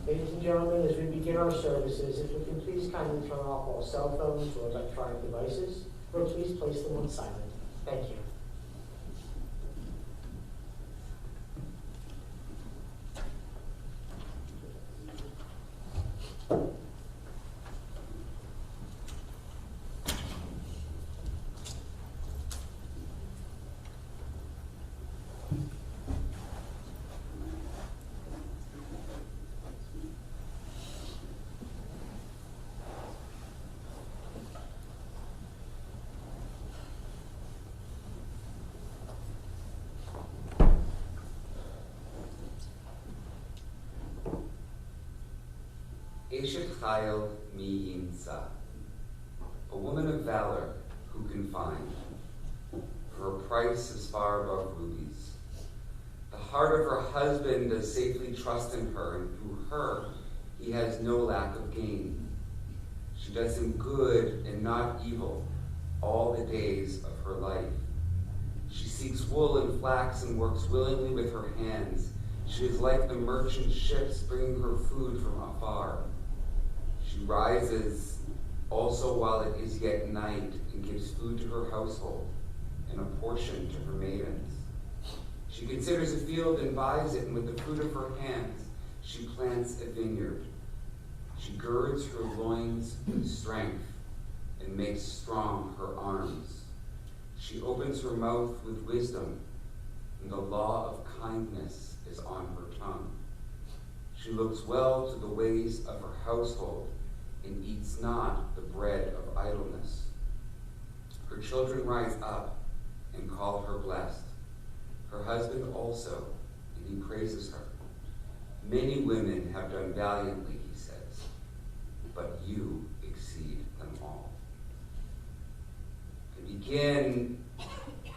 Ladies and gentlemen, as we begin our services, if we can please kindly turn off all cell phones or electronic devices, or please place them on silent. Thank you. Eshet Chayil mi yimtza, a woman of valor who can find. For her price is far above rubies. The heart of her husband does safely trust in her, and through her he has no lack of gain. She does him good and not evil all the days of her life. She seeks wool and flax and works willingly with her hands. She is like the merchant ships bringing her food from afar. She rises also while it is yet night and gives food to her household and a portion to her maidens. She considers a field and buys it, and with the fruit of her hands she plants a vineyard. She girds her loins with strength and makes strong her arms. She opens her mouth with wisdom, and the law of kindness is on her tongue. She looks well to the ways of her household and eats not the bread of idleness. Her children rise up and call her blessed. Her husband also, and he praises her. Many women have done valiantly, he says, but you exceed them all. To begin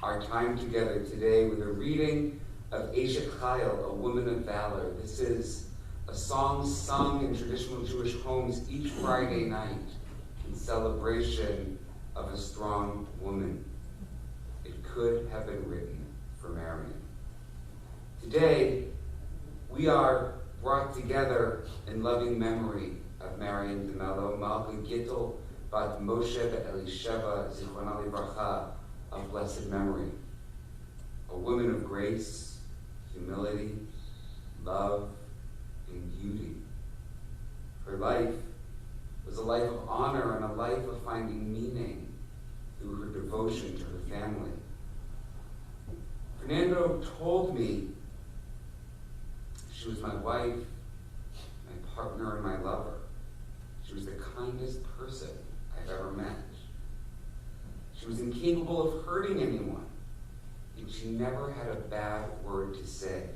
our time together today with a reading of Eshet Chayil, a woman of valor. This is a song sung in traditional Jewish homes each Friday night in celebration of a strong woman. It could have been written for Marion. Today, we are brought together in loving memory of Marion de Mello, Malka Gittel bat Moshe Elisheva Zichronah Livracha, of blessed memory. A woman of grace, humility, love, and beauty. Her life was a life of honor and a life of finding meaning through her devotion to her family. Fernando told me she was my wife, my partner, and my lover. She was the kindest person I've ever met. She was incapable of hurting anyone, and she never had a bad word to say.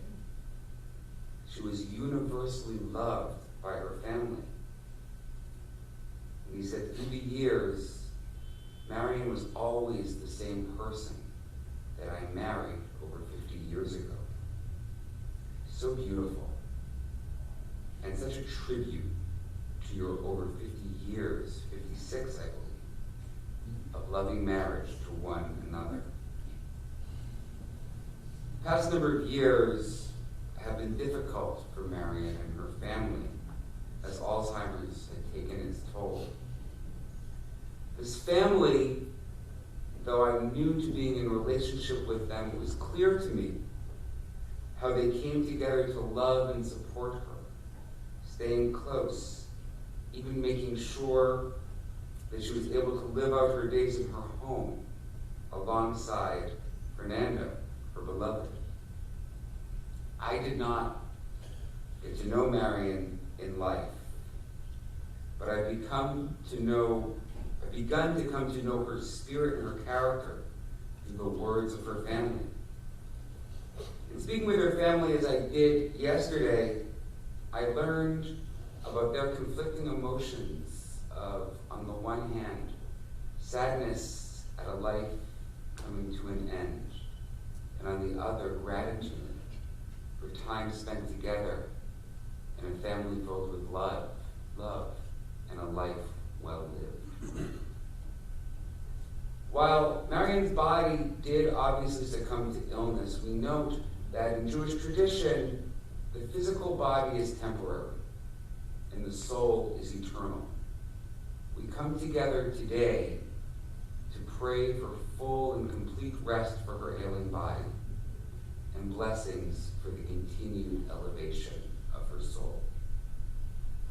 She was universally loved by her family. And he said through the years, Marion was always the same person that I married over 50 years ago. So beautiful, and such a tribute to your over 50 years, 56 I believe, of loving marriage to one another. The past number of years have been difficult for Marion and her family as Alzheimer's had taken its toll. This family, though I'm new to being in a relationship with them, it was clear to me how they came together to love and support her, staying close, even making sure that she was able to live out her days in her home alongside Fernando, her beloved. I did not get to know Marion in life, but I've begun to come to know her spirit and her character through the words of her family. In speaking with her family as I did yesterday, I learned about their conflicting emotions of, on the one hand, sadness at a life coming to an end, and on the other, gratitude for time spent together in a family filled with love, and a life well lived. While Marion's body did obviously succumb to illness, we note that in Jewish tradition, the physical body is temporary and the soul is eternal. We come together today to pray for full and complete rest for her ailing body and blessings for the continued elevation of her soul.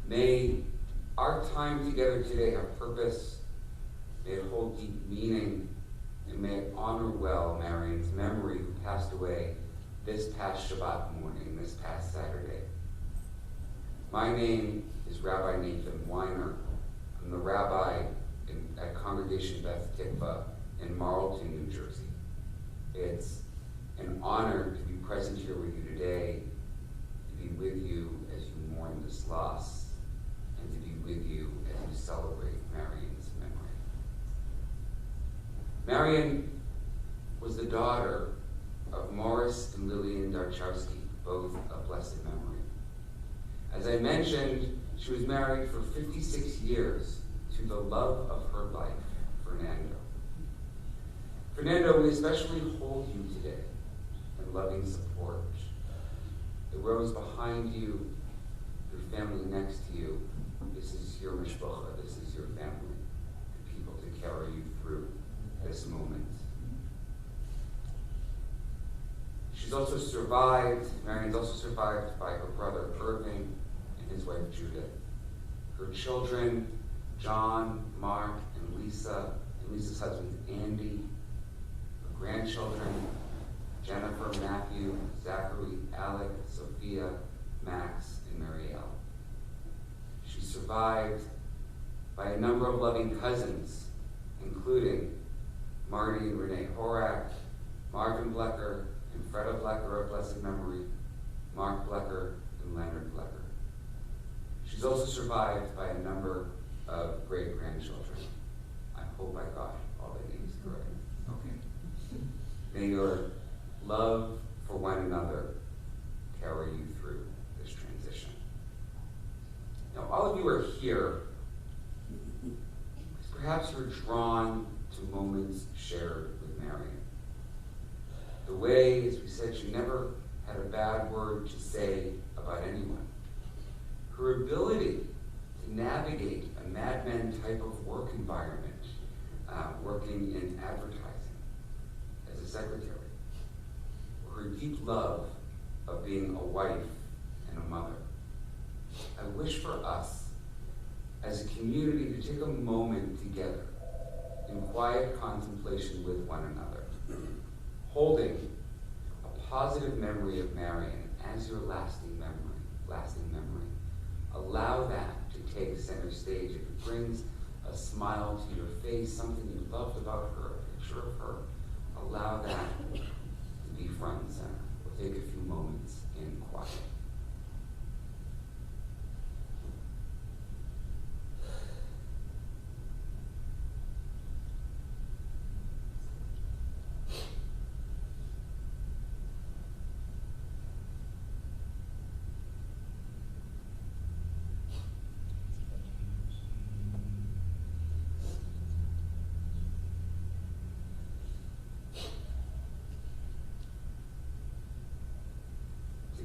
May our time together today have purpose, may it hold deep meaning, and may it honor well Marion's memory, who passed away this past Shabbat morning, this past Saturday. My name is Rabbi Nathan Weiner. I'm the rabbi at Congregation Beth Tikva in Marlton, New Jersey. It's an honor to be present here with you today, to be with you as you mourn this loss, and to be with you as you celebrate Marion's memory. Marion was the daughter of Morris and Lillian Darchowski, both of blessed memory. As I mentioned, she was married for 56 years to the love of her life, Fernando. Fernando, we especially hold you today in loving support. The rows behind you, your family next to you, this is your mishpacha, this is your family, the people to carry you through this moment. She's also survived, Marion's also survived by her brother Irving and his wife Judith. Her children, John, Mark, and Lisa, and Lisa's husband Andy. Her grandchildren, Jennifer, Matthew, Zachary, Alec, Sophia, Max, and Marielle. She's survived by a number of loving cousins, including Marty and Renee Horak, Marvin Blecker, and Freda Blecker of blessed memory, Mark Blecker, and Leonard Blecker. She's also survived by a number of great-grandchildren. I hope I got all the names correct. Okay. May your love for one another carry you through this transition. Now, all of you are here because perhaps you're drawn to moments shared with Marion. The way, as we said, she never had a bad word to say about anyone. Her ability to navigate a Mad Men type of work environment, working in advertising as a secretary. Her deep love of being a wife and a mother. I wish for us as a community to take a moment together in quiet contemplation with one another, holding a positive memory of Marion as your lasting memory. Allow that to take center stage. If it brings a smile to your face, something you loved about her, a picture of her, allow that to be front and center. We'll take a few moments in quiet.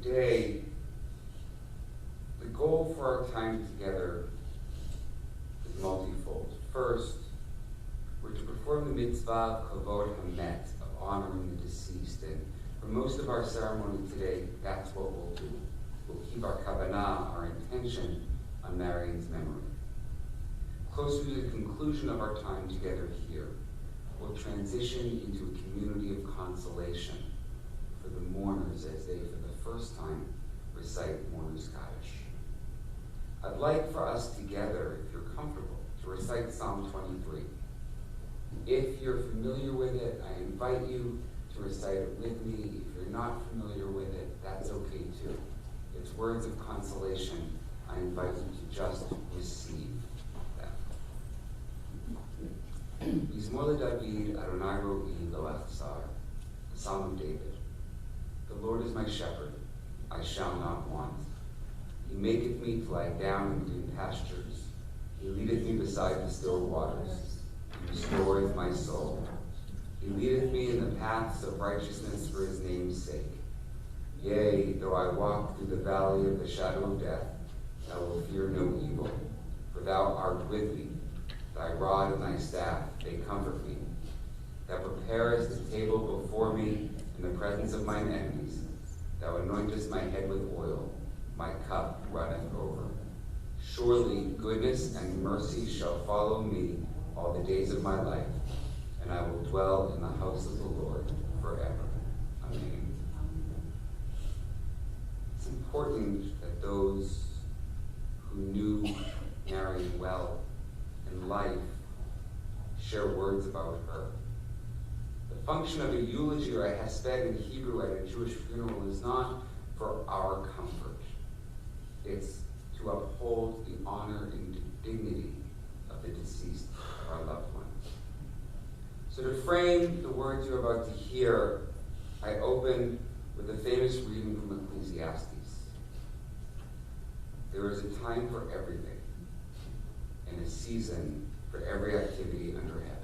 Today, the goal for our time together is multifold. First, we're to perform the mitzvah of kavod hamet, of honoring the deceased. And for most of our ceremony today, that's what we'll do. We'll keep our kavanah, our intention, on Marion's memory. Closer to the conclusion of our time together here, we'll transition into a community of consolation for the mourners as they, for the first time, recite Mourner's Kaddish. I'd like for us together, if you're comfortable, to recite Psalm 23. If you're familiar with it, I invite you to recite it with me. If you're not familiar with it, that's okay too. It's words of consolation. I invite you to just receive them. Mizmor David Adonai Ro'i Lo Achsar, the Psalm of David. The Lord is my shepherd, I shall not want. He maketh me to lie down in green pastures. He leadeth me beside the still waters. He restoreth my soul. He leadeth me in the paths of righteousness for his name's sake. Yea, though I walk through the valley of the shadow of death, I will fear no evil, for thou art with me. Thy rod and thy staff, they comfort me. Thou preparest a table before me in the presence of mine enemies. Thou anointest my head with oil, my cup runneth over. Surely goodness and mercy shall follow me all the days of my life, and I will dwell in the house of the Lord forever. Amen. It's important that those who knew Marion well in life share words about her. The function of a eulogy or a hesped in Hebrew at a Jewish funeral is not for our comfort. It's to uphold the honor and dignity of the deceased, of our loved ones. So to frame the words you're about to hear, I open with a famous reading from Ecclesiastes. There is a time for everything, and a season for every activity under heaven.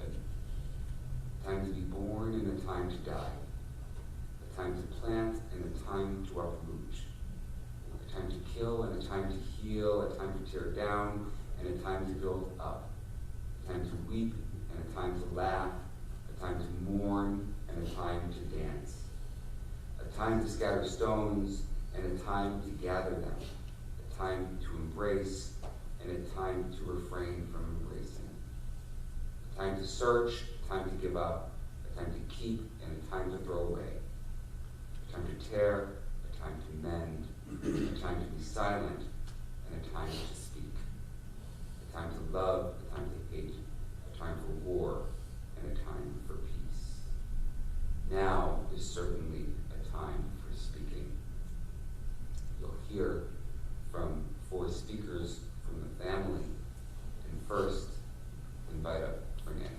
A time to be born and a time to die. A time to plant and a time to uproot. A time to kill and a time to heal. A time to tear down and a time to build up. A time to weep and a time to laugh. A time to mourn and a time to dance. A time to scatter stones and a time to gather them. A time to embrace and a time to refrain from embracing. A time to search, a time to give up, a time to keep, and a time to throw away. A time to tear, a time to mend, a time to be silent, and a time to speak. A time to love, a time to hate, a time for war, and a time for peace. Now is certainly a time for speaking. You'll hear from 4 speakers from the family, and first, invite up Fernando.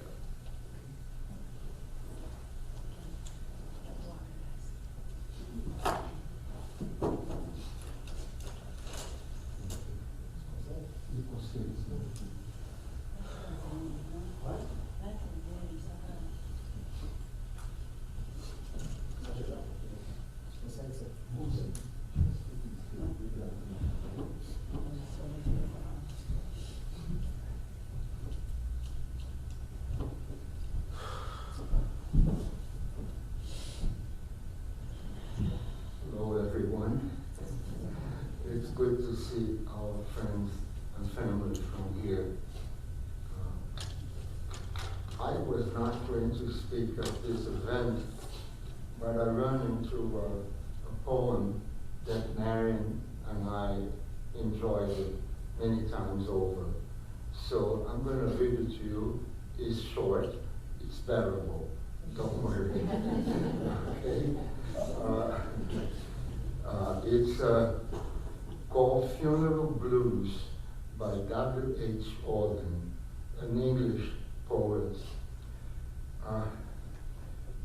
good to see our friends and family from here. I was not going to speak at this event, but I ran into a poem that Marion and I enjoyed many times over. So I'm going to read it to you. It's short, it's bearable, don't worry. Okay? It's called Funeral Blues by W.H. Auden, an English poet.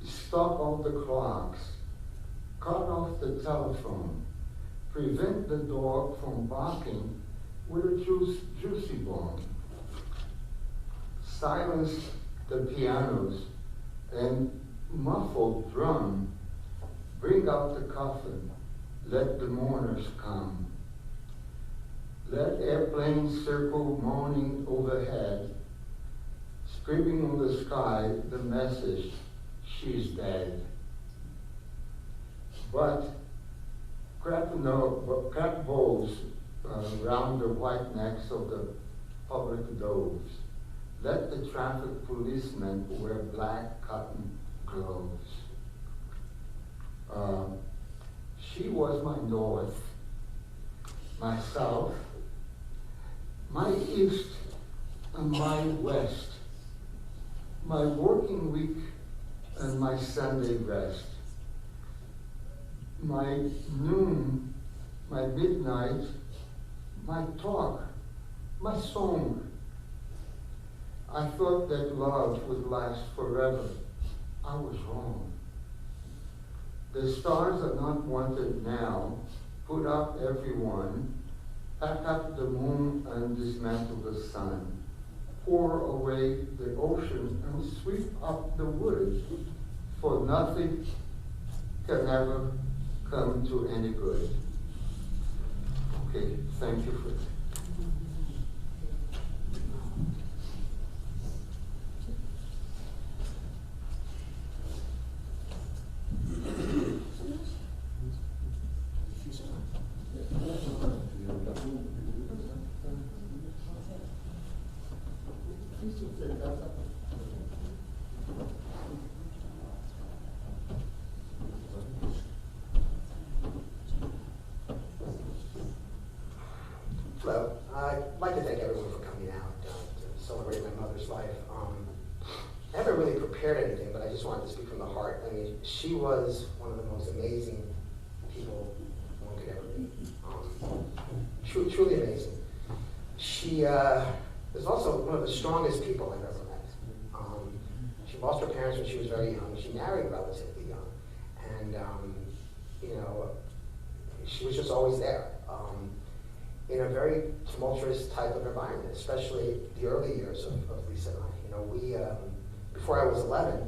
Stop all the clocks, cut off the telephone, prevent the dog from barking with a juicy bone. Silence the pianos and muffled drum. Bring out the coffin, let the mourners come. Let airplanes circle moaning overhead, screaming on the sky the message, she's dead. But crack bowls round the white necks of the public doves. Let the traffic policemen wear black cotton gloves. She was my north, my south, my east, and my west, my working week and my Sunday rest, my noon, my midnight, my talk, my song. I thought that love would last forever. I was wrong. The stars are not wanted now. Put up everyone. Pack up the moon and dismantle the sun. Pour away the ocean and sweep up the woods. For nothing can ever come to any good. Okay, thank you for that. Hello. I'd like to thank everyone for coming out to celebrate my mother's life. I haven't really prepared anything, but I just wanted to speak from the heart. I mean, she was one of the most amazing people one could ever be. Truly amazing. She was also one of the strongest people I've ever met. She lost her parents when she was very young. She married relatively young. And, you know, she was just always there. In a very tumultuous type of environment, especially the early years of Lisa and I. You know, we, before I was 11,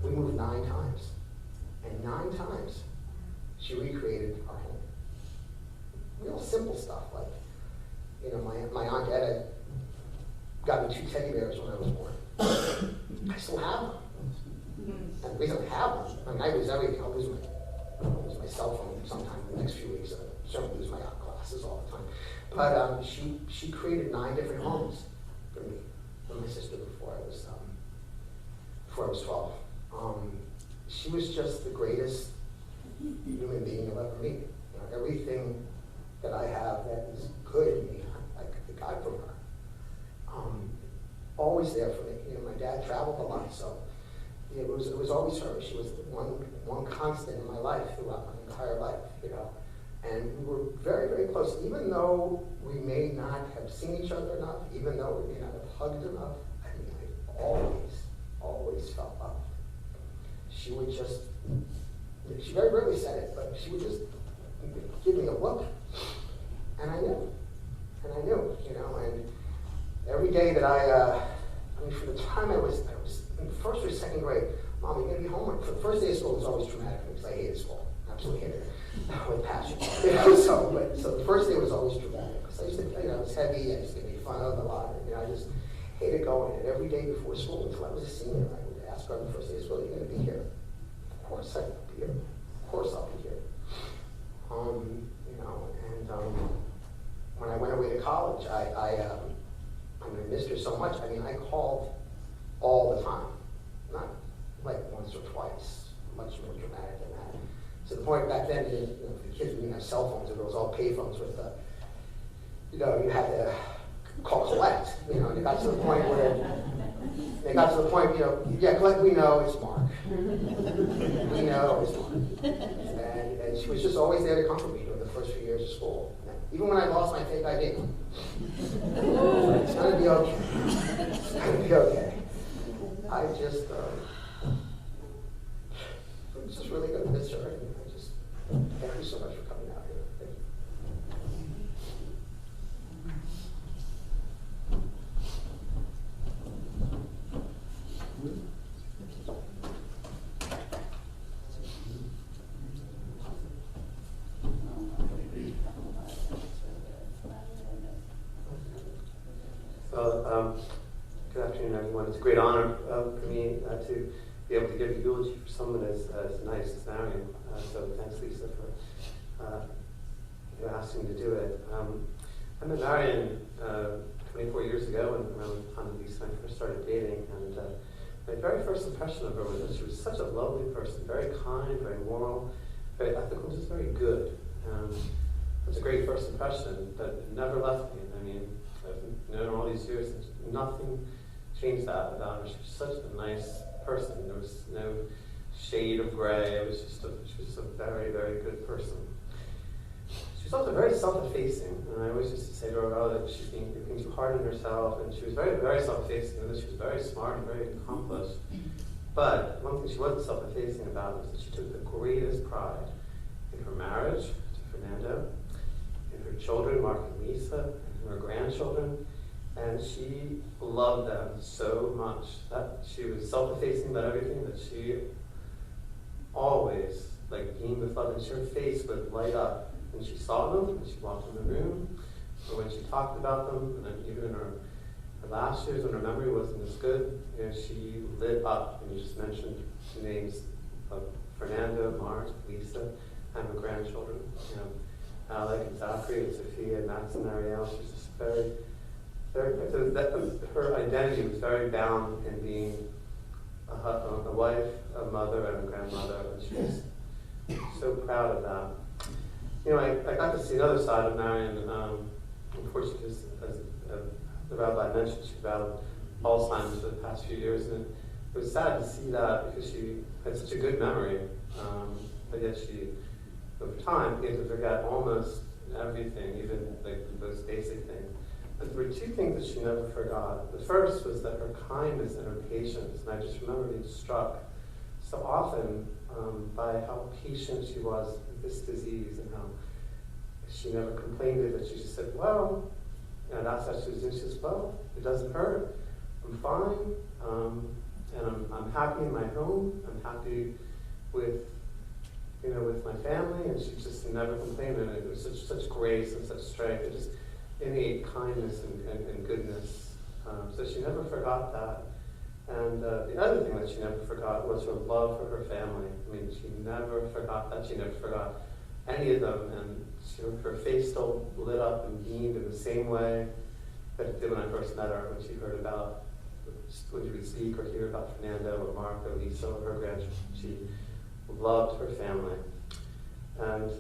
we moved 9 times. And 9 times, she recreated our home. Real simple stuff, like, you know, my Aunt Etta got me 2 teddy bears when I was born. I still have them. And the reason I have them, I mean, I lose everything. I'll lose my cell phone sometime in the next few weeks. I certainly lose my classes all the time. But she created 9 different homes for me and my sister before I was 12. She was just the greatest human being you'll ever meet. You know, everything that I have that is good in me, I got from her. Always there for me. You know, my dad traveled a lot, so it was always her. She was one constant in my life throughout my entire life. You know. And we were very, very close, even though we may not have seen each other enough, even though we may not have hugged enough. I mean, I always felt loved. She would just, she very rarely said it, but she would just give me a look. And I knew, you know, and every day that I mean, from the time I was in 1st or 2nd grade, Mom, you're gonna be homework. For the first day of school was always traumatic because I hated school, absolutely hated it. With passion. You know, so the first day was always dramatic. Because I used to, you know, it was heavy, I used to make fun of a lot. You know, I just hated going. And every day before school, until I was a senior, I would ask her on the first day of school, are you going to be here? Of course I'll be here. Of course I'll be here. You know, and college, I missed her so much. I mean, I called all the time, not like once or twice, much more dramatic than that. To the point back then, the kids didn't have cell phones, it was all pay phones with you had to call collect, and it got to the point where, yeah, collect, we know it's Mark. We know it's Mark. And she was just always there to comfort me during the first few years of school. Even when I lost my fake ID. It's gonna be okay. It's gonna be okay. I just, it's just really gonna miss her. And I just, thank you so much for coming out here. Thank you. Well, good afternoon, everyone. It's a great honor for me to be able to give a eulogy for someone as nice as Marion. So thanks, Lisa, for asking me to do it. I met Marion 24 years ago, and around the time of Lisa, when I first started dating. And my very first impression of her was that she was such a lovely person, very kind, very moral, very ethical, just very good. It was a great first impression, but it never left me. I mean, I've known her all these years, and nothing changed that about her. She was such a nice person. There was no shade of gray. It was she was a very, very good person. She was also very self-effacing, and I always used to say to her, oh, that she's being too hard on herself, and she was very, very self-effacing, and she was very smart and very accomplished. But one thing she wasn't self-effacing about was that she took the greatest pride in her marriage to Fernando, in her children, Mark and Lisa, and her grandchildren, and she loved them so much that she was self-effacing about everything, that she always beamed with love, and her face would light up when she saw them, when she walked in the room, or when she talked about them, and then even in her last years when her memory wasn't as good, she lit up, and you just mentioned the names of Fernando, Mark, Lisa, and her grandchildren, Alec and Zachary and Sophia and Max and Marion. She was just very, very, her identity was very bound in being a wife, a mother, and a grandmother, and she was so proud of that. I got to see another side of Marion. Unfortunately, as the rabbi mentioned, she battled Alzheimer's for the past few years, and it was sad to see that because she had such a good memory, but yet she, over time, began to forget almost everything, even those basic things. But there were two things that she never forgot. The first was that her kindness and her patience, and I just remember being struck so often by how patient she was with this disease, and how she never complained of it. She just said, well, and that's how she was doing. She says, well, it doesn't hurt. I'm fine, and I'm happy in my home. I'm happy with my family, and she just never complained, and it was such grace and such strength, and just innate kindness and goodness. So she never forgot that. And the other thing that she never forgot was her love for her family. I mean, she never forgot that. She never forgot any of them, and her face still lit up and beamed in the same way that it did when I first met her, when she heard about, when she would speak or hear about Fernando or Mark or Lisa or her grandchildren. She loved her family, and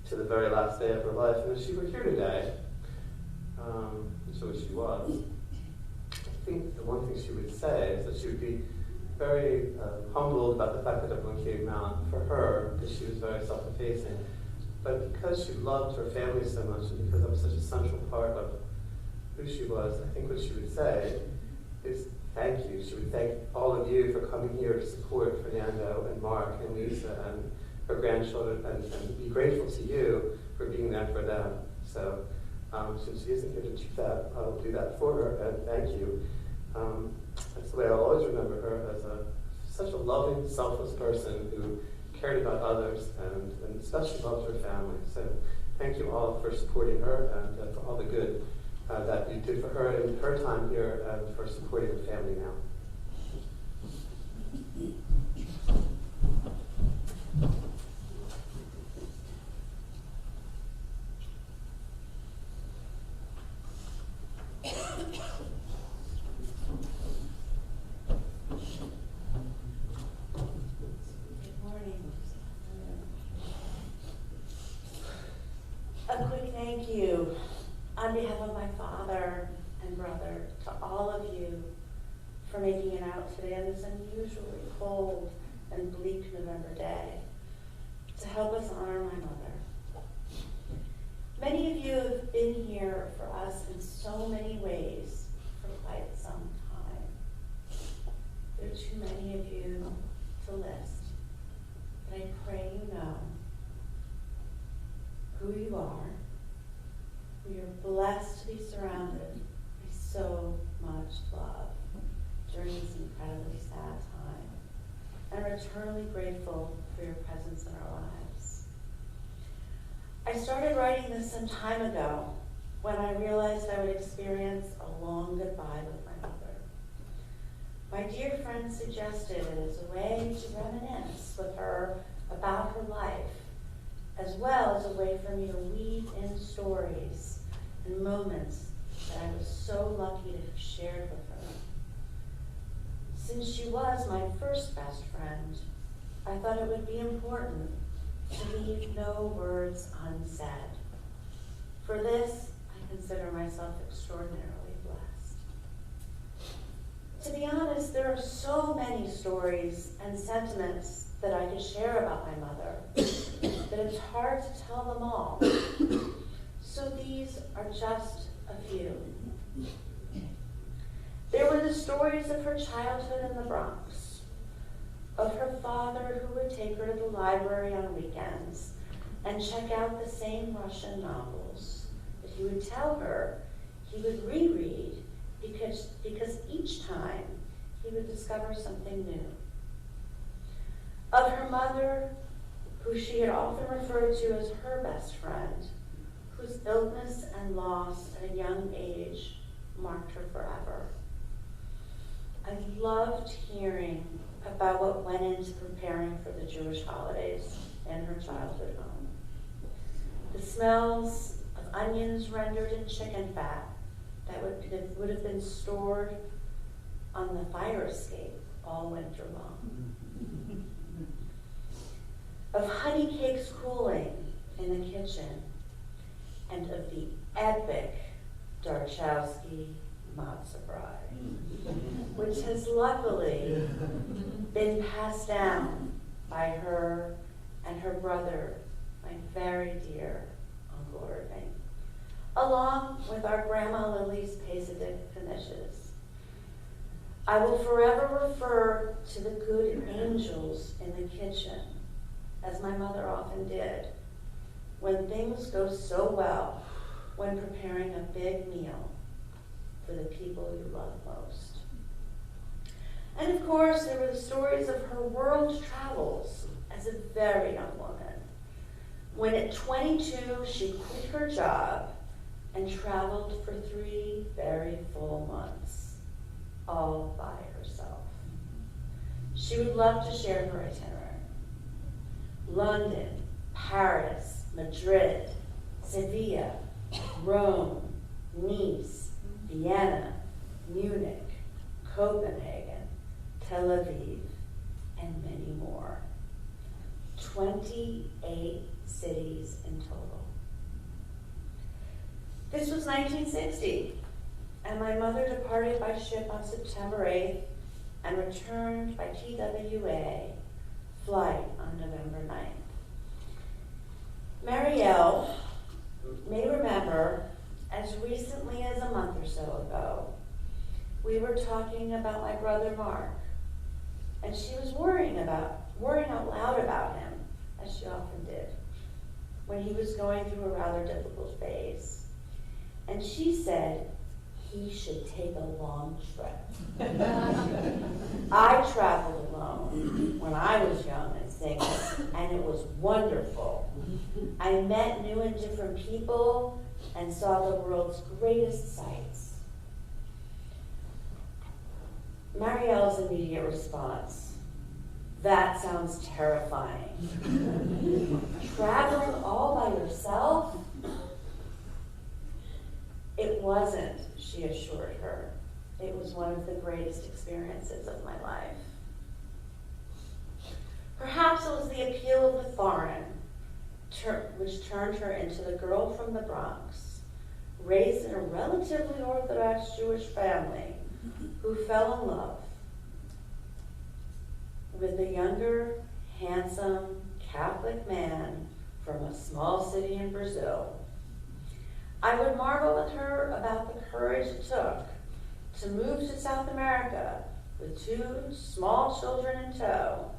to the very last day of her life. And if she were here today, so as she was, I think the one thing she would say is that she would be very humbled about the fact that everyone came out for her, because she was very self-effacing. But because she loved her family so much, and because that was such a central part of who she was, I think what she would say is thank you. She would thank all of you for coming here to support Fernando and Mark and Lisa and her grandchildren, and be grateful to you for being there for them. So since she isn't here to do that, I'll do that for her, and thank you. That's the way I'll always remember her, as such a loving, selfless person who cared about others and especially loved her family. So thank you all for supporting her and for all the good that you did for her in her time here, and for supporting the family now. A quick thank you on behalf of my father and brother to all of you for making it out today on this unusually cold and bleak November day to help us honor my mother. Many of you have been here for us in so many ways for quite some time. There are too many of you to list, but I pray you know who you are. We are blessed to be surrounded by so much love during this incredibly sad time, and are eternally grateful for your presence in our lives. I started writing this some time ago when I realized I would experience a long goodbye with my mother. My dear friend suggested it as a way to reminisce with her about her life, as well as a way for me to weave in stories and moments that I was so lucky to have shared with her. Since she was my first best friend, I thought it would be important to leave no words unsaid. For this, I consider myself extraordinarily blessed. To be honest, there are so many stories and sentiments that I could share about my mother that it's hard to tell them all. So these are just a few. There were the stories of her childhood in the Bronx, of her father who would take her to the library on weekends and check out the same Russian novels that he would tell her he would reread because each time he would discover something new. Of her mother, who she had often referred to as her best friend, whose illness and loss at a young age marked her forever. I loved hearing about what went into preparing for the Jewish holidays in her childhood home. The smells of onions rendered in chicken fat that would have been stored on the fire escape all winter long. Of honey cakes cooling in the kitchen, and of the epic Darchowski matzo bride, which has luckily been passed down by her and her brother, my very dear Uncle Irving, along with our Grandma Lily's Pasadic finishes. I will forever refer to the good angels in the kitchen, as my mother often did, when things go so well when preparing a big meal for the people you love most. And of course, there were the stories of her world travels as a very young woman, when at 22 she quit her job and traveled for 3 very full months, all by herself. She would love to share her itinerary. London, Paris, Madrid, Sevilla, Rome, Nice, Vienna, Munich, Copenhagen, Tel Aviv, and many more. 28 cities in total. This was 1960, and my mother departed by ship on September 8th and returned by TWA flight on November 9th. Marion may remember, as recently as a month or so ago, we were talking about my brother Mark, and she was worrying out loud about him, as she often did, when he was going through a rather difficult phase. And she said he should take a long trip. I traveled alone when I was young and single, and it was wonderful. I met new and different people and saw the world's greatest sights. Marielle's immediate response: that sounds terrifying. Traveling all by yourself? It wasn't, she assured her. It was one of the greatest experiences of my life. Perhaps it was the appeal of the foreign, which turned her into the girl from the Bronx, raised in a relatively Orthodox Jewish family, who fell in love with a younger, handsome Catholic man from a small city in Brazil. I would marvel with her about the courage it took to move to South America with 2 small children in tow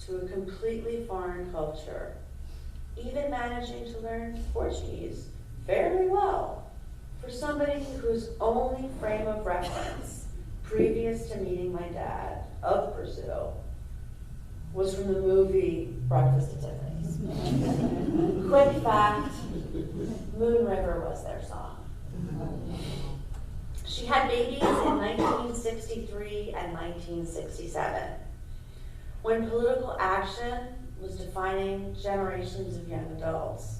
to a completely foreign culture, even managing to learn Portuguese very well for somebody whose only frame of reference previous to meeting my dad of Brazil was from the movie Breakfast at Tiffany's. Quick fact, Moon River was their song. She had babies in 1963 and 1967, when political action was defining generations of young adults,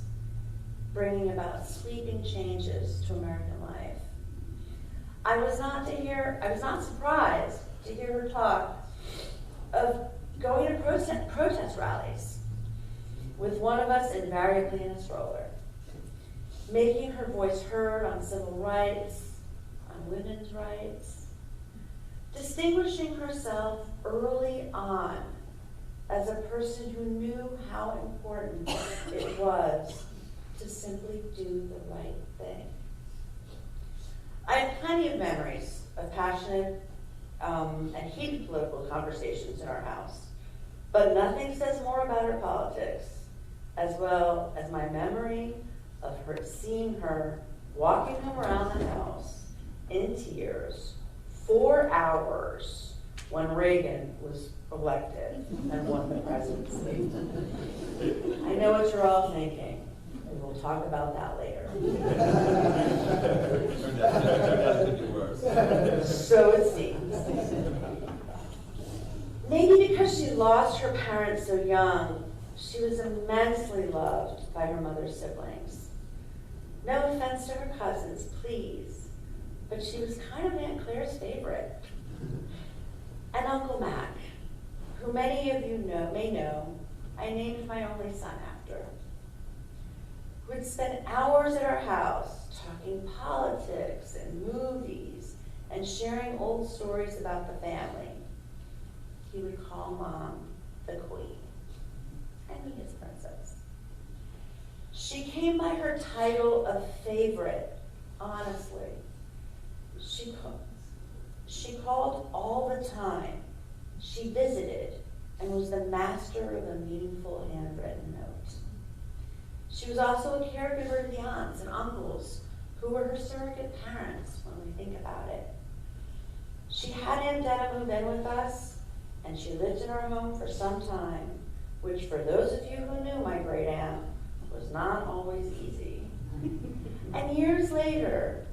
bringing about sweeping changes to American life. I was not surprised to hear her talk of going to protest rallies, with one of us invariably in a stroller, making her voice heard on civil rights, on women's rights, distinguishing herself early on as a person who knew how important it was to simply do the right thing. I have plenty of memories of passionate and heated political conversations in our house, but nothing says more about her politics, as well as my memory of her seeing her walking him around the house in tears 4 hours when Reagan was elected and won the presidency. I know what you're all thinking, and we'll talk about that later. So it seems. Maybe because she lost her parents so young, she was immensely loved by her mother's siblings. No offense to her cousins, please, but she was kind of Aunt Claire's favorite. And Uncle Mac, who many of you may know, I named my only son after, would spend hours at our house talking politics and movies and sharing old stories about the family. He would call Mom the Queen and me his princess. She came by her title of favorite, honestly. She called all the time. She visited and was the master of a meaningful handwritten note. She was also a caregiver to the aunts and uncles who were her surrogate parents when we think about it. She had Aunt Detta move in with us, and she lived in our home for some time, which for those of you who knew my great aunt was not always easy. And years later,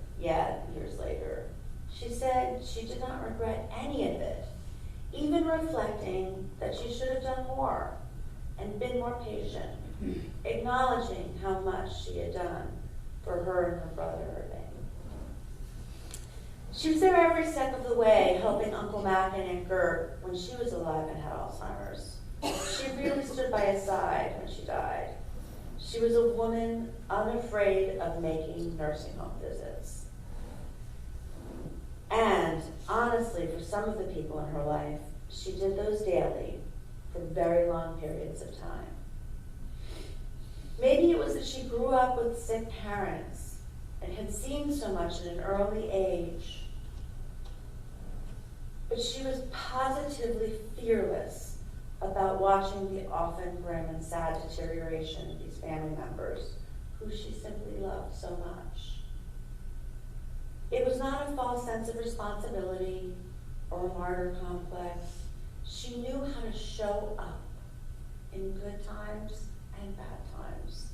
she said she did not regret any of it, even reflecting that she should have done more and been more patient, acknowledging how much she had done for her and her brother Irving. She was there every step of the way, helping Uncle Mac and Aunt Gert when she was alive and had Alzheimer's. She really stood by his side when she died. She was a woman unafraid of making nursing home visits. And honestly, for some of the people in her life, she did those daily for very long periods of time. Maybe it was that she grew up with sick parents and had seen so much at an early age. But she was positively fearless about watching the often grim and sad deterioration of these family members who she simply loved so much. It was not a false sense of responsibility or a martyr complex. She knew how to show up in good times and bad times.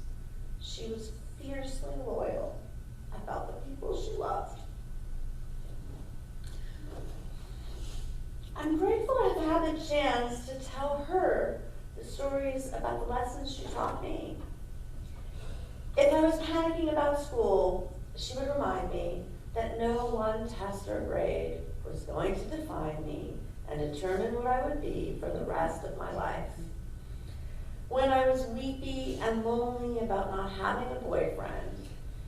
She was fiercely loyal about the people she loved. I'm grateful I've had the chance to tell her the stories about the lessons she taught me. If I was panicking about school, she would remind me that no one test or grade was going to define me and determine what I would be for the rest of my life. When I was weepy and lonely about not having a boyfriend,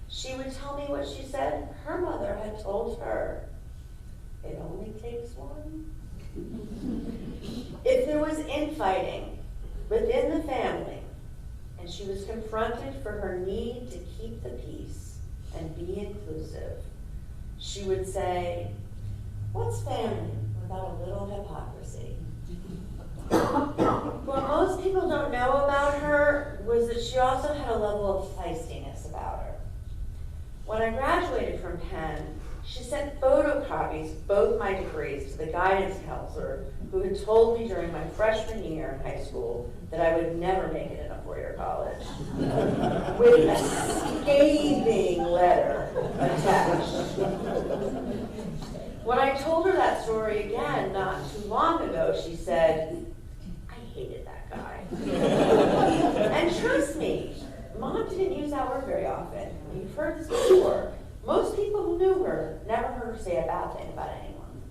she would tell me what she said her mother had told her. It only takes one. If there was infighting within the family, and she was confronted for her need to keep the peace and be inclusive, she would say, "What's family without a little hypocrisy?" What most people don't know about her was that she also had a level of feistiness about her. When I graduated from Penn, she sent photocopies of both my degrees to the guidance counselor who had told me during my freshman year in high school that I would never make it in a four-year college, with a scathing letter attached. When I told her that story again not too long ago, she said, "I hated that guy." And trust me, Mom didn't use that word very often. You've heard this before. Most people who knew her never heard her say a bad thing about anyone.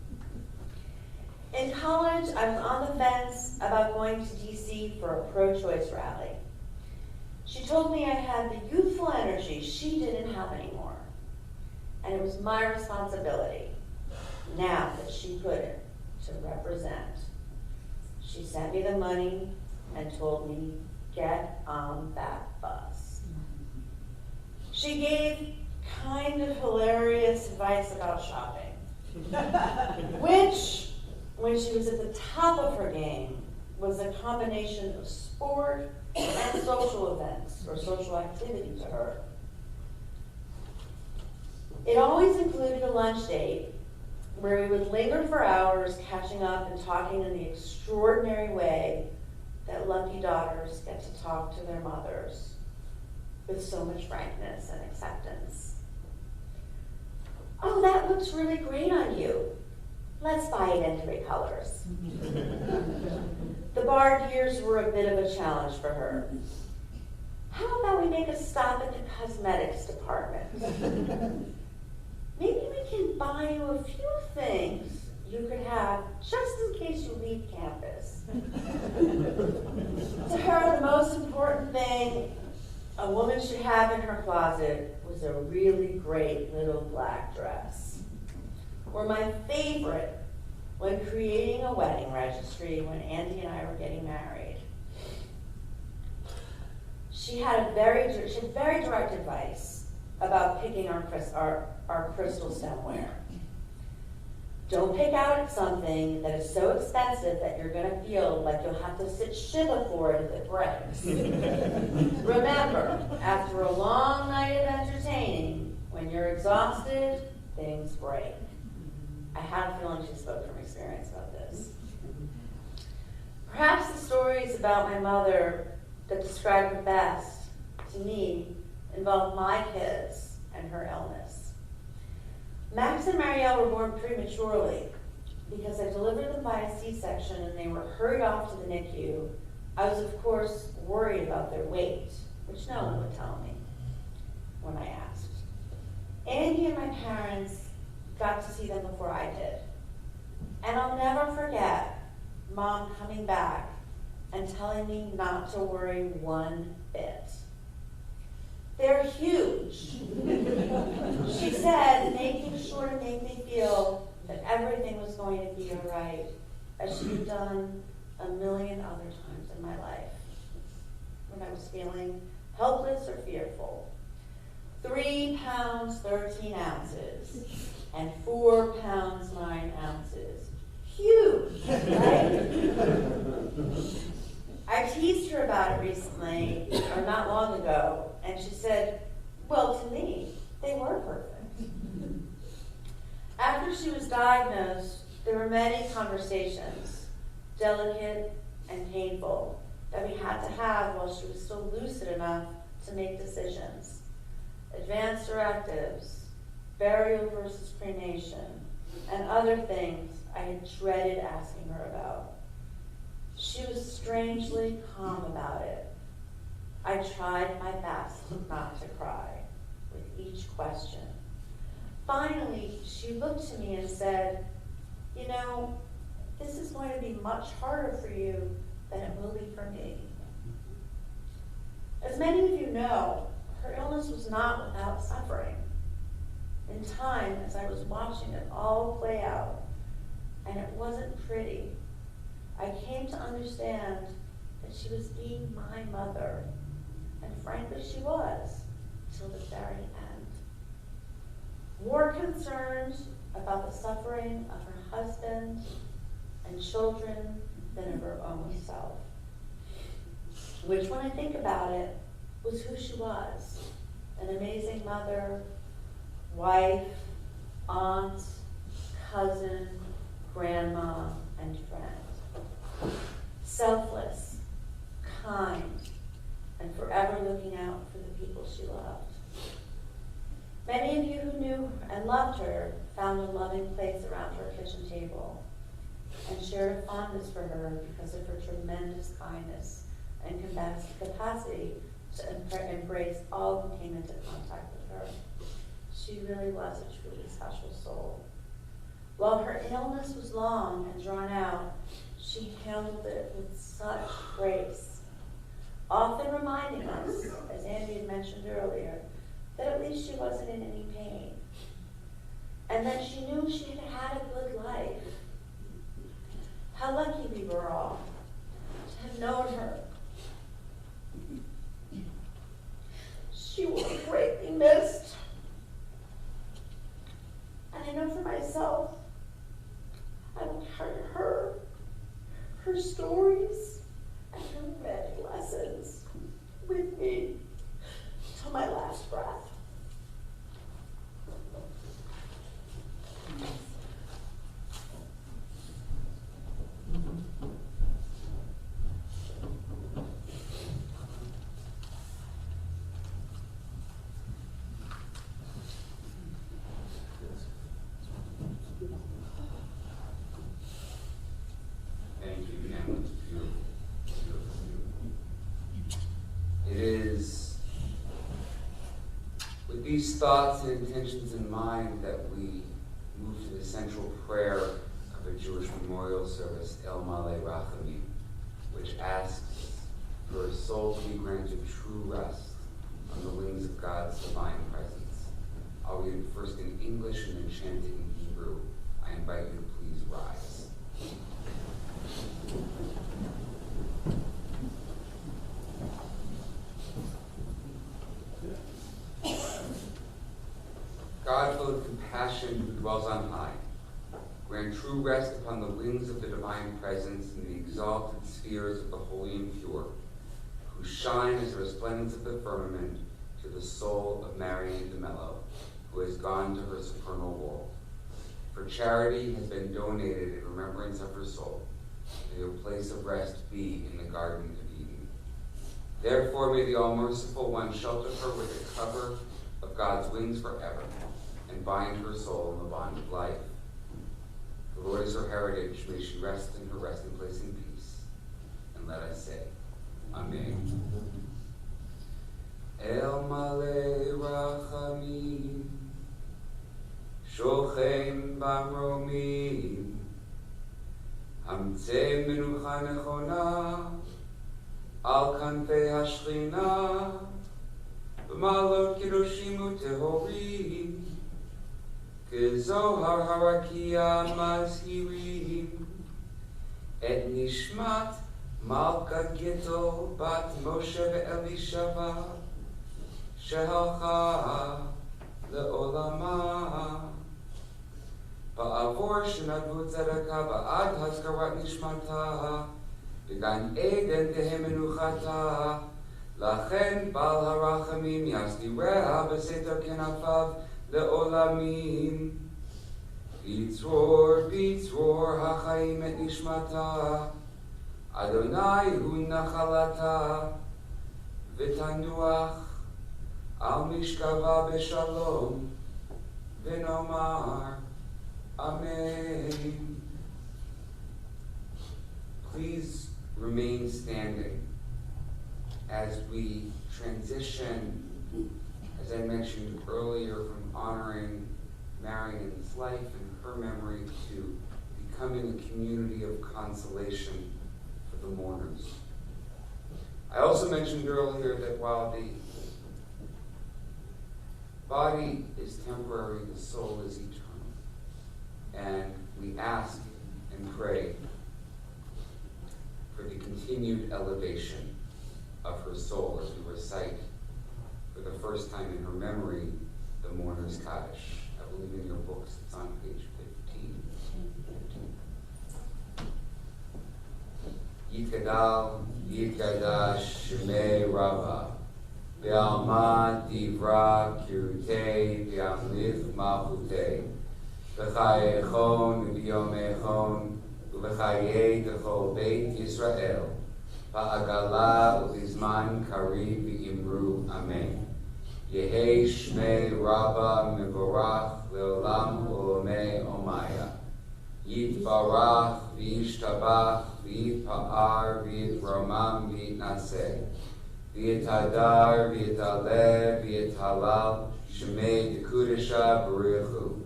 In college, I was on the fence about going to DC for a pro-choice rally. She told me I had the youthful energy she didn't have anymore. And it was my responsibility, now that she couldn't, to represent. She sent me the money and told me, "Get on that bus." She gave kind of hilarious advice about shopping, which, when she was at the top of her game, was a combination of sport and social events or social activity to her. It always included a lunch date where we would linger for hours catching up and talking in the extraordinary way that lucky daughters get to talk to their mothers with so much frankness and acceptance. "Oh, that looks really great on you. Let's buy it in 3 colors." The bar years were a bit of a challenge for her. "How about we make a stop at the cosmetics department? Maybe we can buy you a few things you could have just in case you leave campus." To her, the most important thing a woman should have in her closet was a really great little black dress. Or my favorite, when creating a wedding registry when Andy and I were getting married. She had very direct advice about picking our crystal stemware. Don't pick out something that is so expensive that you're going to feel like you'll have to sit Shiva for it if it breaks. Remember, after a long night of entertaining, when you're exhausted, things break. I had a feeling she spoke from experience about this. Perhaps the stories about my mother that describe her best, to me, involve my kids and her illness. Max and Marion were born prematurely. Because I delivered them by a C-section and they were hurried off to the NICU, I was, of course, worried about their weight, which no one would tell me when I asked. Andy and my parents got to see them before I did. And I'll never forget Mom coming back and telling me not to worry one bit. "They're huge," she said, making sure to make me feel that everything was going to be all right, as she'd done a million other times in my life when I was feeling helpless or fearful. 3 pounds 13 ounces and 4 pounds 9 ounces. Huge, right? I teased her about it recently, or not long ago, and she said, "Well, to me, they were perfect." After she was diagnosed, there were many conversations, delicate and painful, that we had to have while she was still lucid enough to make decisions. Advanced directives, burial versus cremation, and other things I had dreaded asking her about. She was strangely calm about it. I tried my best not to cry with each question. Finally, she looked to me and said, "You know, this is going to be much harder for you than it will be for me." As many of you know, her illness was not without suffering. In time, as I was watching it all play out, and it wasn't pretty, I came to understand that she was being my mother, and frankly she was, till the very end. More concerned about the suffering of her husband and children than of her own self. Which, when I think about it, was who she was. An amazing mother, wife, aunt, cousin, grandma, and friend. Selfless, kind, and forever looking out for the people she loved. Many of you who knew and loved her found a loving place around her kitchen table and shared a fondness for her because of her tremendous kindness and capacity to embrace all who came into contact with her. She really was a truly special soul. While her illness was long and drawn out, she handled it with such grace, often reminding us, as Andy had mentioned earlier, that at least she wasn't in any pain, and that she knew she had had a good life. How lucky we were all to have known her. She will be greatly missed. And I know for myself, I will carry her stories, and her many lessons with me till my last breath. Thank you, Pam. Beautiful. It is with these thoughts and intentions in mind that we move to the central prayer of a Jewish memorial service, El Malei Rachamim, which asks for a soul to be granted true rest on the wings of God's divine presence. I'll read it first in English and then chant it in Hebrew. I invite you to please rise. God, full of compassion, who dwells on high, grant true rest upon the wings of the divine presence in the exalted spheres of the holy and pure, who shine as the resplendence of the firmament to the soul of Marion de Mello, who has gone to her supernal world. For charity has been donated in remembrance of her soul. May her place of rest be in the Garden of Eden. Therefore, may the All-Merciful One shelter her with the cover of God's wings forever, and bind her soul in the bond of life. The Lord is her heritage. May she rest in her resting place in peace. And let us say, Amen. El Malei Rachamim, Shochem Bamromim, Hamtzei Menucha Nechona, Al Kanfei Hashchina, B'malot Kedoshim Utehorim, Kezohar Harakia Mazhirim, Et Nishmat Malka Gittel Bat Moshe Ve'elishava, Shehalcha Le'olama, Ba'avor Shenadvut Tzedakah Ba'ad Hazkarat Nishmata, B'gan Eden Tehemenuchata, Lachen Bal Harachamim Yasdireha B'seter Kenafav Le'olamim. Bitzror HaChaim Et Nishmata, Adonai Hu Nachalata, V'tanuach Al Mishkava B'Shalom, V'nomar Amen. Please remain standing as we transition, as I mentioned earlier, from honoring Marion's life and her memory to becoming a community of consolation for the mourners. I also mentioned earlier that while the body is temporary, the soul is eternal. And we ask and pray for the continued elevation of her soul as we recite for the first time in her memory the Mourner's Kaddish. I believe in your books it's on page 15. Yitgadal, Yitgadash, Shemei Rabba, Be'alma Divra Kirutei, Be'amlith Malchutei, B'chayechon, B'yomechon, B'chayei D'chol Beit Yisrael, Ba'agala U'bizman Kari V'imru Amen. Yehei Shmei Rabba Mevorach Leolam U'omei Omaya. Yitbarach V'yishtabach V'yitpa'ar V'yitramam V'yitnaseh. V'yitadar V'yitaleh V'yithalal Shmei D'Kudesha B'richu.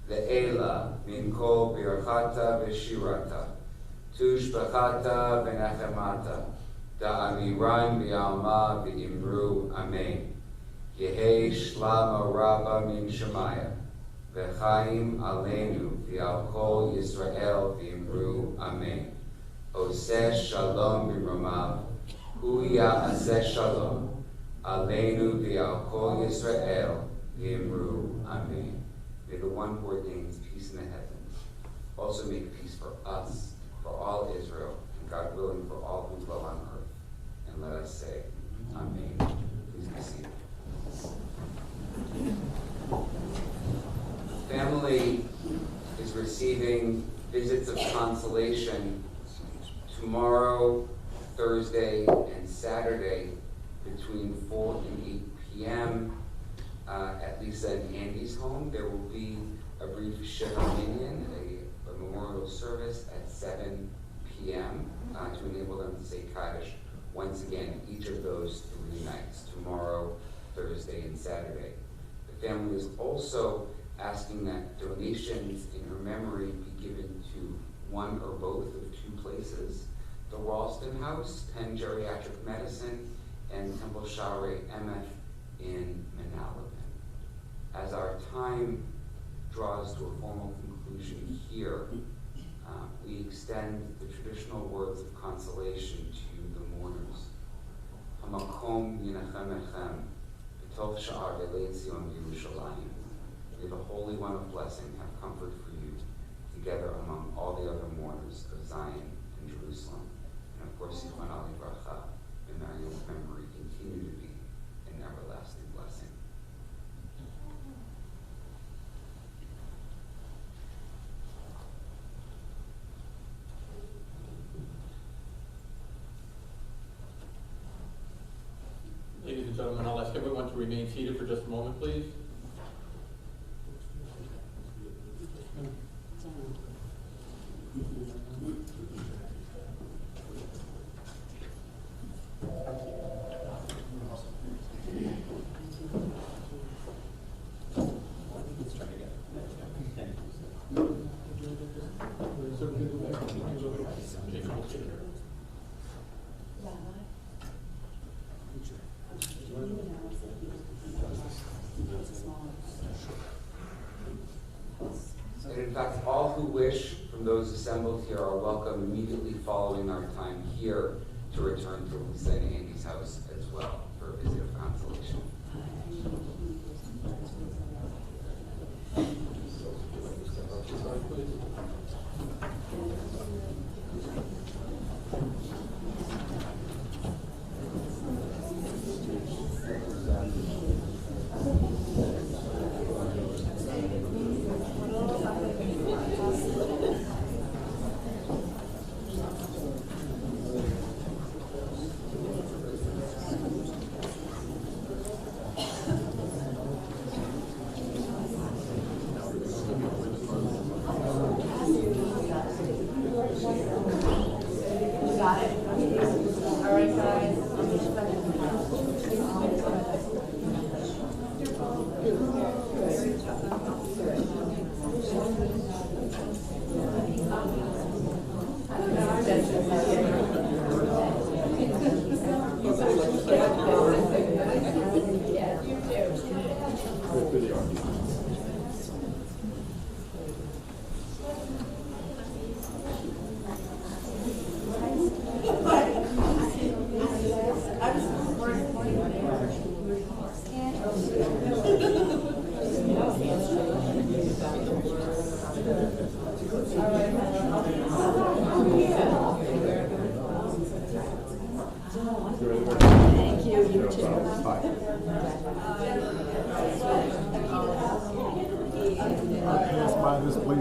Le'ela Min Kol Birchata V'shirata. Tushbachata V'nechemata. Da'amiran V'yalma V'imru Amen. Yehei Shlama Rabba Min Shemaya. V'chaim Aleinu V'al Kol Yisrael V'imru Amen. Oseh Shalom B'Ramav. Hu Ya'aseh Shalom. Aleinu V'al Kol Yisrael V'imru Amen. May the one who ordains peace in the heavens also make peace for us, for all Israel, and God willing for all who dwell on earth. And let us say, Amen. Please be seated. Family is receiving visits of consolation tomorrow, Thursday, and Saturday between 4 and 8 p.m. At Lisa and Andy's home. There will be a brief Sheva Minyan, a memorial service at 7 p.m. To enable them to say Kaddish once again each of those 3 nights, tomorrow, Thursday, and Saturday. The family is also asking that donations in her memory be given to one or both of 2 places, the Ralston House, Penn Geriatric Medicine, and Temple Sha'arei Emeth in Manalapan. As our time draws to a formal conclusion here, we extend the traditional words of consolation to the mourners. Hamakom yinachem echem, b'tov sha'ar v'lei Zion Yerushalayim. May the Holy One of Blessing have comfort for you, together among all the other mourners of Zion and Jerusalem. And of course, Yichon Ali Bracha, may Marion's memory continue to be an everlasting blessing. Ladies and gentlemen, I'll ask everyone to remain seated for just a moment, please. And in fact, all who wish from those assembled here are welcome immediately following our time here to return to Lisa and Andy's house as well for a visit of consolation.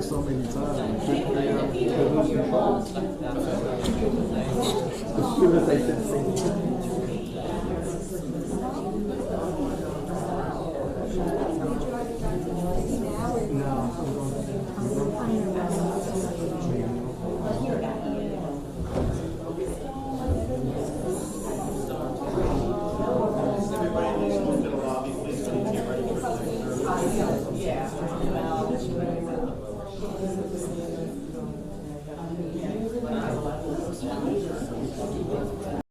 me so many times. As soon as I said